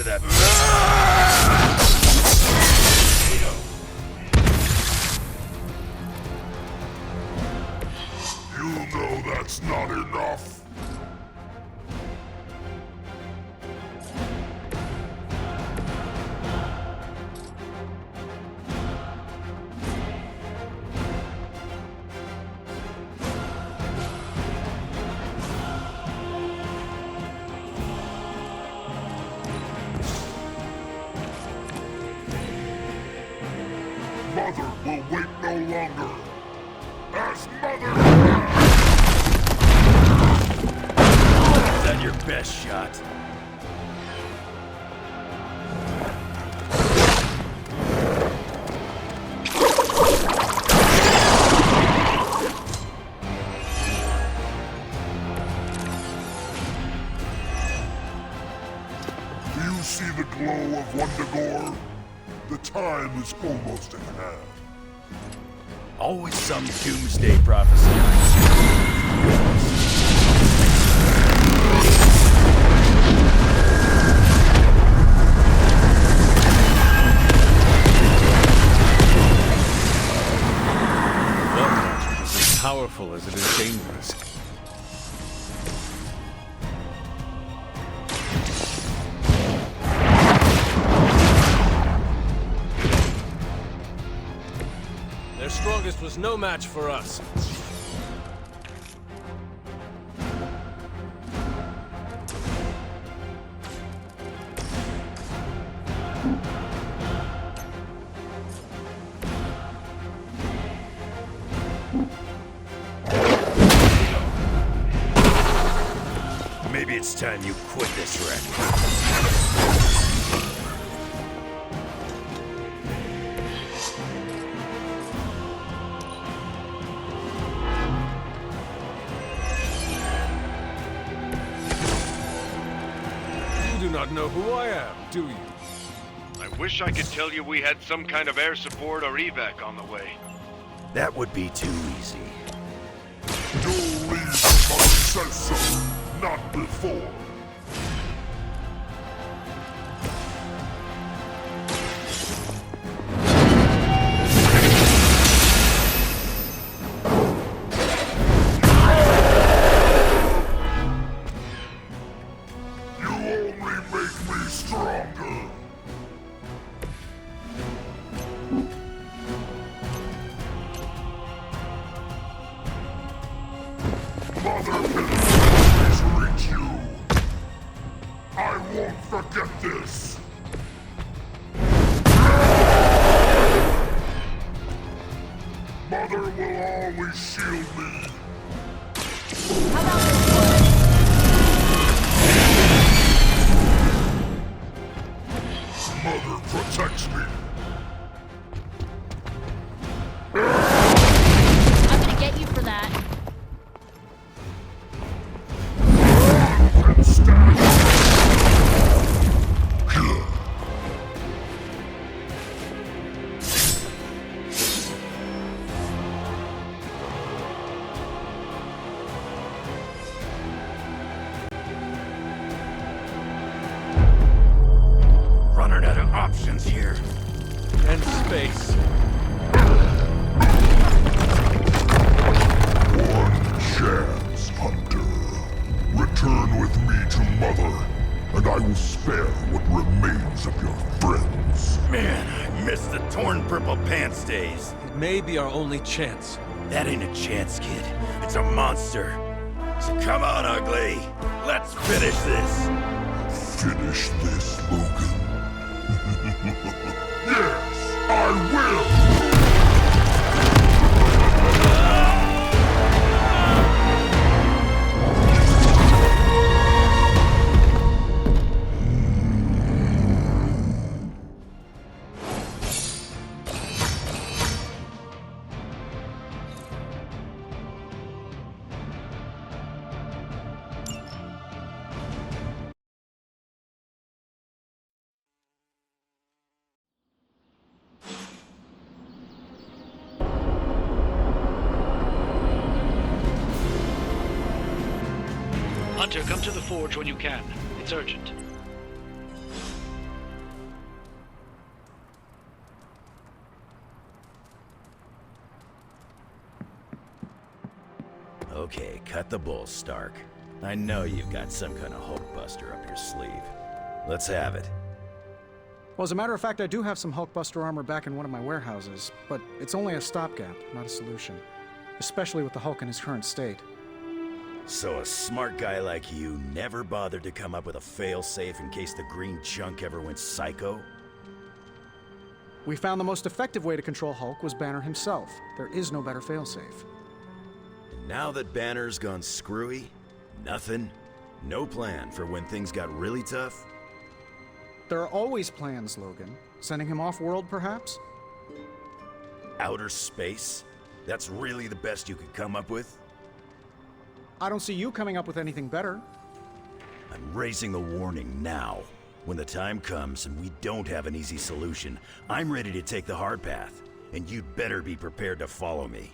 that. You know that's not enough. Mother will wait no longer. As Mother... Is that your best shot? Do you see the glow of Wondagore? The time is almost at hand. Always some doomsday prophecy. What magic is as powerful as it is dangerous? Their strongest was no match for us. Maybe it's time you quit this wreck. You do not know who I am, do you? I wish I could tell you we had some kind of air support or evac on the way. That would be too easy. You'll leave if Mother says so, not before. You only make me stronger. Mother can always reach you. I won't forget this. Mother will always shield me. Mother protects me. I'm gonna get you for that. And stand. Running out of options here. And space. One chance, Hunter. Return with me to Mother, and I will spare what remains of your friends. Man, I miss the torn purple pants days. It may be our only chance. That ain't a chance, kid. It's a monster. So come on, ugly. Let's finish this. Finish this, Logan. Yes, I will! Hunter, come to the forge when you can. It's urgent. Okay, cut the bull, Stark. I know you've got some kind of Hulkbuster up your sleeve. Let's have it. Well, as a matter of fact, I do have some Hulkbuster armor back in one of my warehouses, but it's only a stopgap, not a solution. Especially with the Hulk in his current state. So a smart guy like you never bothered to come up with a fail-safe in case the green chunk ever went psycho? We found the most effective way to control Hulk was Banner himself. There is no better failsafe. And now that Banner's gone screwy, nothing? No plan for when things got really tough? There are always plans, Logan. Sending him off-world, perhaps? Outer space? That's really the best you could come up with? I don't see you coming up with anything better. I'm raising the warning now. When the time comes and we don't have an easy solution, I'm ready to take the hard path, and you'd better be prepared to follow me.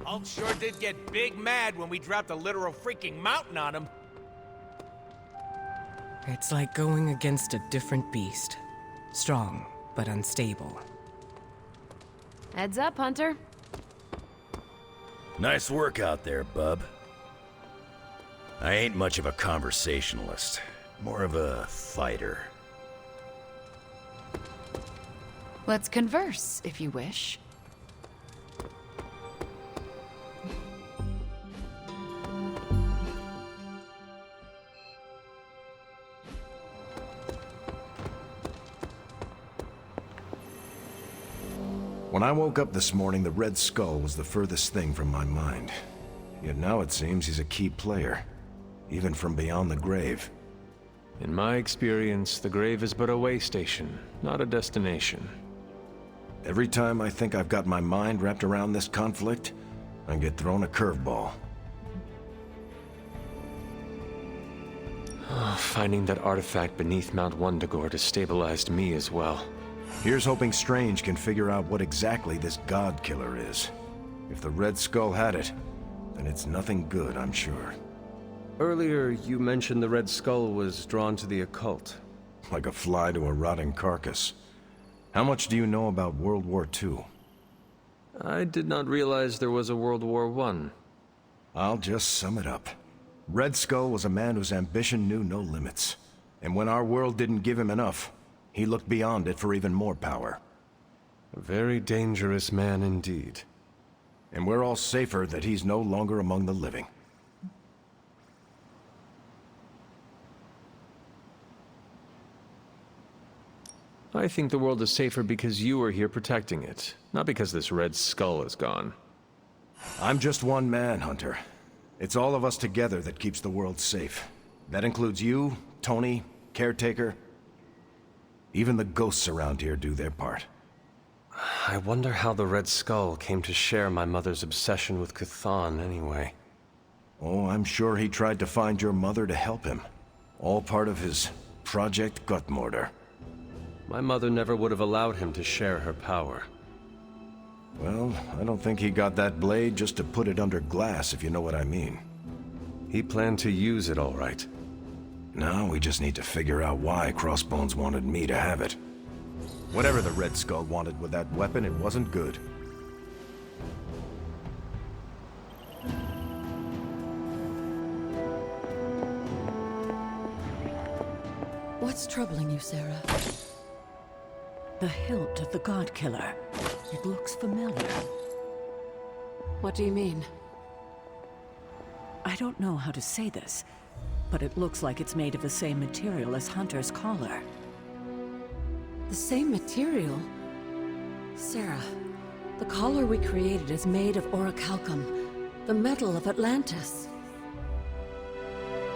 Hulk sure did get big mad when we dropped a literal freaking mountain on him. It's like going against a different beast. Strong, but unstable. Heads up, Hunter. Nice work out there, bub. I ain't much of a conversationalist, more of a fighter. Let's converse, if you wish. When I woke up this morning, the Red Skull was the furthest thing from my mind. Yet now it seems he's a key player, even from beyond the grave. In my experience, the grave is but a way station, not a destination. Every time I think I've got my mind wrapped around this conflict, I get thrown a curveball. Finding that artifact beneath Mount Wundagore destabilized me as well. Here's hoping Strange can figure out what exactly this God Killer is. If the Red Skull had it, then it's nothing good, I'm sure. Earlier, you mentioned the Red Skull was drawn to the occult. Like a fly to a rotting carcass. How much do you know about World War II? I did not realize there was a World War I. I'll just sum it up. Red Skull was a man whose ambition knew no limits. And when our world didn't give him enough, he looked beyond it for even more power. A very dangerous man indeed. And we're all safer that he's no longer among the living. I think the world is safer because you are here protecting it, not because this Red Skull is gone. I'm just one man, Hunter. It's all of us together that keeps the world safe. That includes you, Tony, Caretaker. Even the ghosts around here do their part. I wonder how the Red Skull came to share my mother's obsession with Chthon anyway. Oh, I'm sure he tried to find your mother to help him. All part of his Project Gutmortar. My mother never would have allowed him to share her power. Well, I don't think he got that blade just to put it under glass, if you know what I mean. He planned to use it all right. Now we just need to figure out why Crossbones wanted me to have it. Whatever the Red Skull wanted with that weapon, it wasn't good. What's troubling you, Sarah? The hilt of the God Killer. It looks familiar. What do you mean? I don't know how to say this, but it looks like it's made of the same material as Hunter's collar. The same material? Sarah, the collar we created is made of orichalcum, the metal of Atlantis.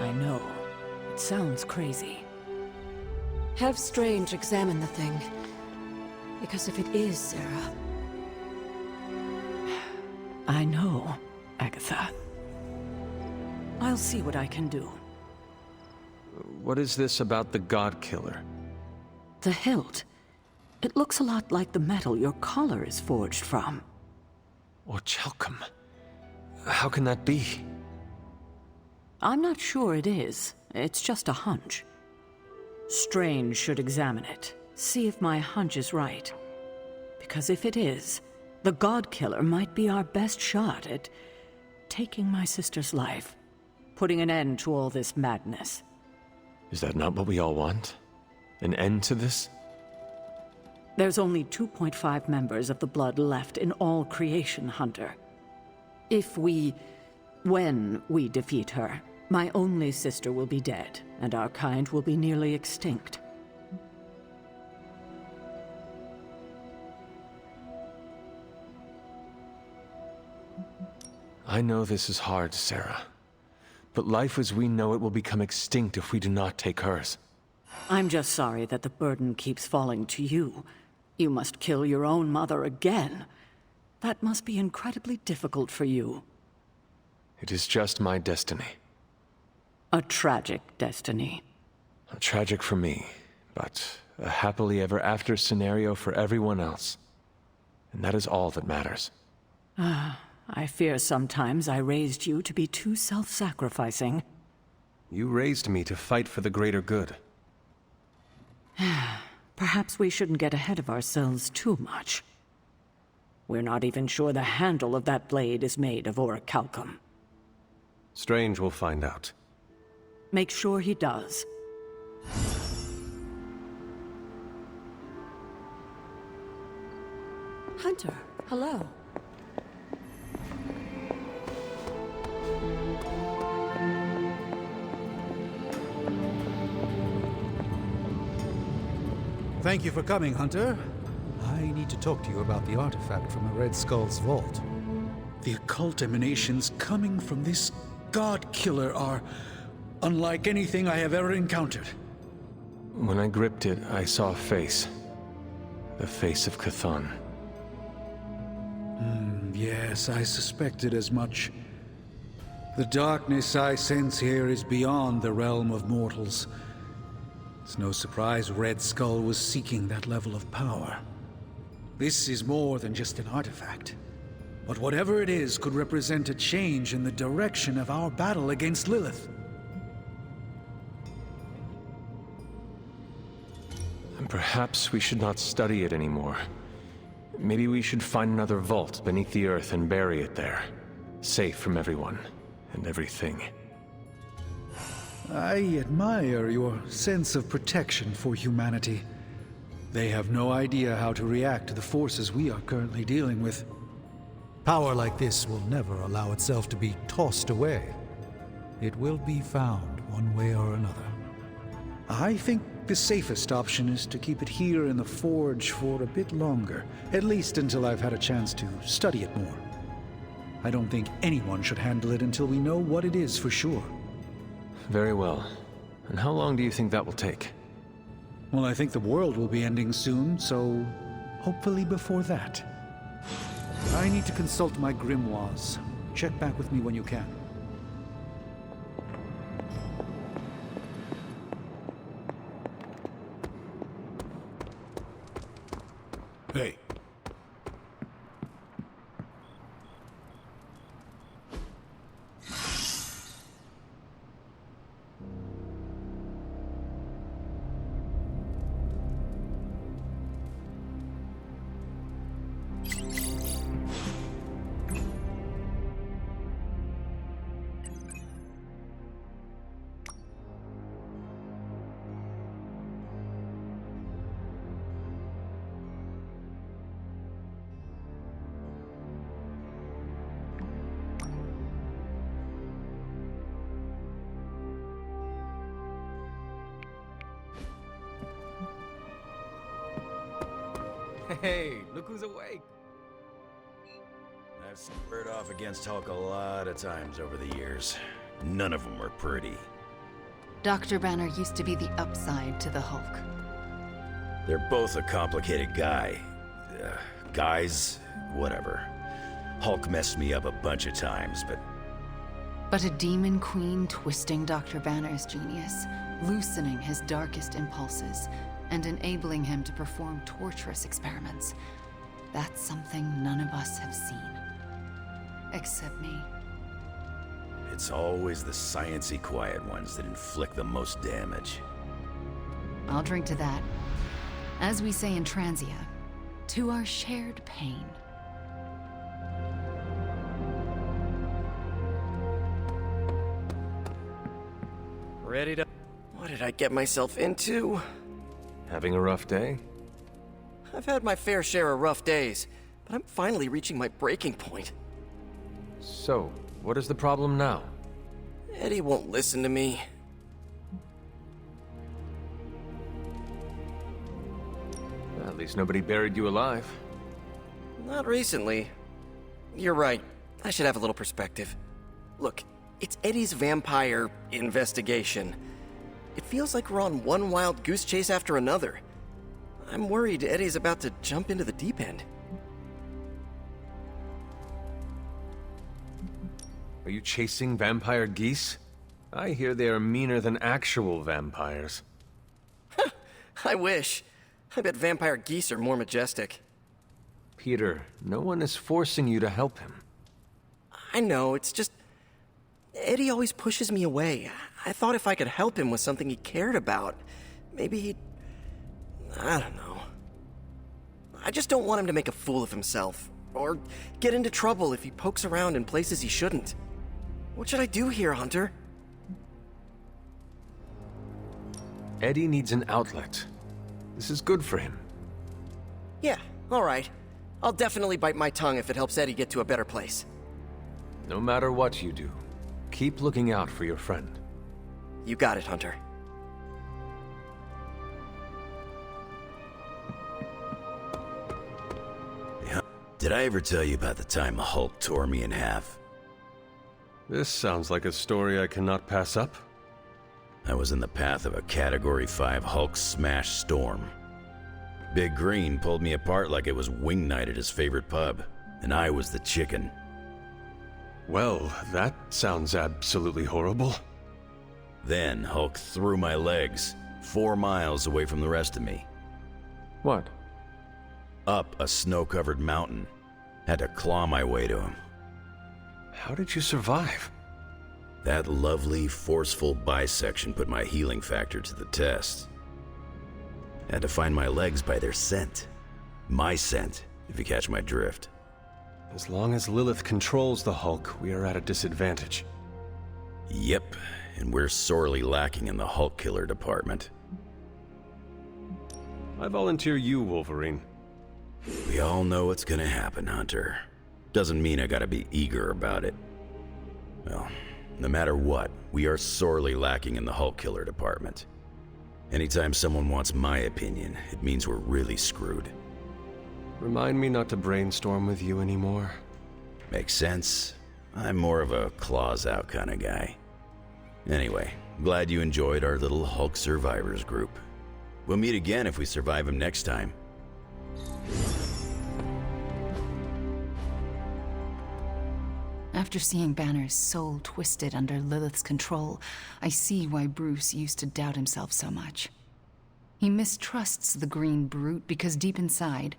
I know. It sounds crazy. Have Strange examine the thing. Because if it is, Sarah... I know, Agatha. I'll see what I can do. What is this about the God Killer? The hilt. It looks a lot like the metal your collar is forged from. Orichalcum. How can that be? I'm not sure it is. It's just a hunch. Strange should examine it. See if my hunch is right. Because if it is, The God Killer might be our best shot at taking my sister's life, putting an end to all this madness. Is that not what we all want? An end to this? There's only 2.5 members of the Blood left in all creation, Hunter. When we defeat her, my only sister will be dead, and our kind will be nearly extinct. I know this is hard, Sarah. But life as we know it will become extinct if we do not take hers. I'm just sorry that the burden keeps falling to you. You must kill your own mother again. That must be incredibly difficult for you. It is just my destiny. A tragic destiny. Tragic for me, but a happily ever after scenario for everyone else. And that is all that matters. I fear sometimes I raised you to be too self-sacrificing. You raised me to fight for the greater good. Perhaps we shouldn't get ahead of ourselves too much. We're not even sure the handle of that blade is made of orichalcum. Strange will find out. Make sure he does. Hunter, hello. Thank you for coming, Hunter. I need to talk to you about the artifact from the Red Skull's vault. The occult emanations coming from this God Killer are unlike anything I have ever encountered. When I gripped it, I saw a face. The face of Chthon. Yes, I suspected as much. The darkness I sense here is beyond the realm of mortals. It's no surprise Red Skull was seeking that level of power. This is more than just an artifact. But whatever it is could represent a change in the direction of our battle against Lilith. And perhaps we should not study it anymore. Maybe we should find another vault beneath the earth and bury it there. Safe from everyone and everything. I admire your sense of protection for humanity. They have no idea how to react to the forces we are currently dealing with. Power like this will never allow itself to be tossed away. It will be found one way or another. I think the safest option is to keep it here in the forge for a bit longer, at least until I've had a chance to study it more. I don't think anyone should handle it until we know what it is for sure. Very well. And how long do you think that will take? Well, I think the world will be ending soon, so hopefully before that. I need to consult my grimoires. Check back with me when you can. Hey. Hey, look who's awake. I've squared off against Hulk a lot of times over the years. None of them were pretty. Dr. Banner used to be the upside to the Hulk. They're both a complicated guy. Guys, whatever. Hulk messed me up a bunch of times, But a demon queen twisting Dr. Banner's genius, loosening his darkest impulses, and enabling him to perform torturous experiments. That's something none of us have seen. Except me. it's always the science-y quiet ones that inflict the most damage. I'll drink to that. As we say in Transia, to our shared pain. Ready to... What did I get myself into? Having a rough day? I've had my fair share of rough days, but I'm finally reaching my breaking point. So, what is the problem now? Eddie won't listen to me. At least nobody buried you alive. Not recently. You're right. I should have a little perspective. Look, it's Eddie's vampire investigation. It feels like we're on one wild goose chase after another. I'm worried Eddie's about to jump into the deep end. Are you chasing vampire geese? I hear they are meaner than actual vampires. I wish. I bet vampire geese are more majestic. Peter, no one is forcing you to help him. I know, it's just... Eddie always pushes me away. I thought if I could help him with something he cared about, maybe he'd... I don't know. I just don't want him to make a fool of himself, or get into trouble if he pokes around in places he shouldn't. What should I do here, Hunter? Eddie needs an outlet. This is good for him. Yeah, alright. I'll definitely bite my tongue if it helps Eddie get to a better place. No matter what you do, keep looking out for your friend. You got it, Hunter. Did I ever tell you about the time the Hulk tore me in half? This sounds like a story I cannot pass up. I was in the path of a Category 5 Hulk smash storm. Big Green pulled me apart like it was wing night at his favorite pub, and I was the chicken. Well, that sounds absolutely horrible. Then Hulk threw my legs 4 miles away from the rest of me. What? Up a snow-covered mountain. Had to claw my way to him. How did you survive? That lovely, forceful bisection put my healing factor to the test. Had to find my legs by their scent. My scent, if you catch my drift. As long as Lilith controls the Hulk, we are at a disadvantage. Yep, and we're sorely lacking in the Hulk killer department. I volunteer you, Wolverine. We all know what's gonna happen, Hunter. Doesn't mean I gotta be eager about it. Well, no matter what, we are sorely lacking in the Hulk killer department. Anytime someone wants my opinion, it means we're really screwed. Remind me not to brainstorm with you anymore. Makes sense. I'm more of a claws out kind of guy. Anyway, glad you enjoyed our little Hulk survivors group. We'll meet again if we survive him next time. After seeing Banner's soul twisted under Lilith's control, I see why Bruce used to doubt himself so much. He mistrusts the green brute because deep inside,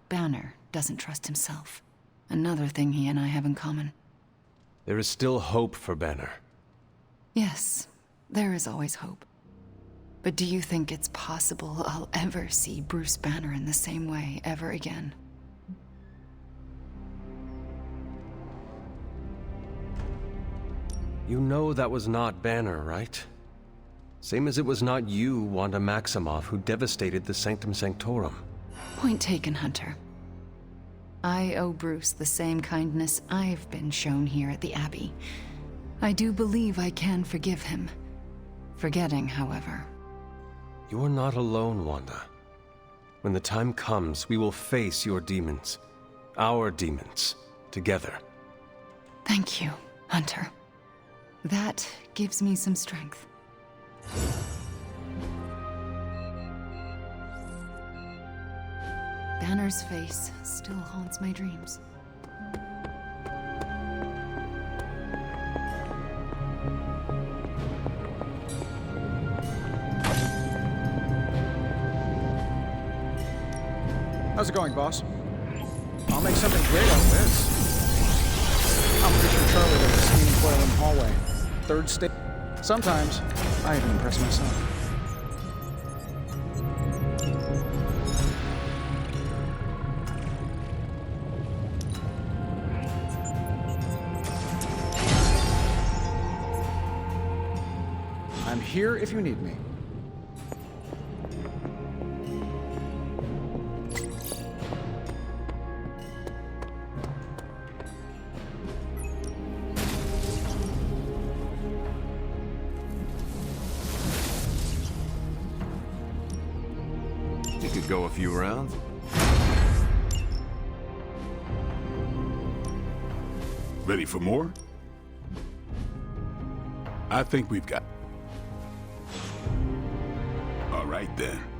Banner doesn't trust himself. Another thing he and I have in common. There is still hope for Banner. Yes, there is always hope. But do you think it's possible I'll ever see Bruce Banner in the same way ever again? You know that was not Banner, right? Same as it was not you, Wanda Maximoff, who devastated the Sanctum Sanctorum. Point taken, Hunter. I owe Bruce the same kindness I've been shown here at the Abbey. I do believe I can forgive him. Forgetting, however. You are not alone, Wanda. When the time comes, we will face your demons. Our demons. Together. Thank you, Hunter. That gives me some strength. Banner's face still haunts my dreams. How's it going, boss? I'll make something great out of this. I'm pretty sure Charlie left the steaming coil in the hallway. Third stage. Sometimes, I even impress myself. I'm here if you need me. You could go a few rounds. Ready for more? I think we've got... All right then.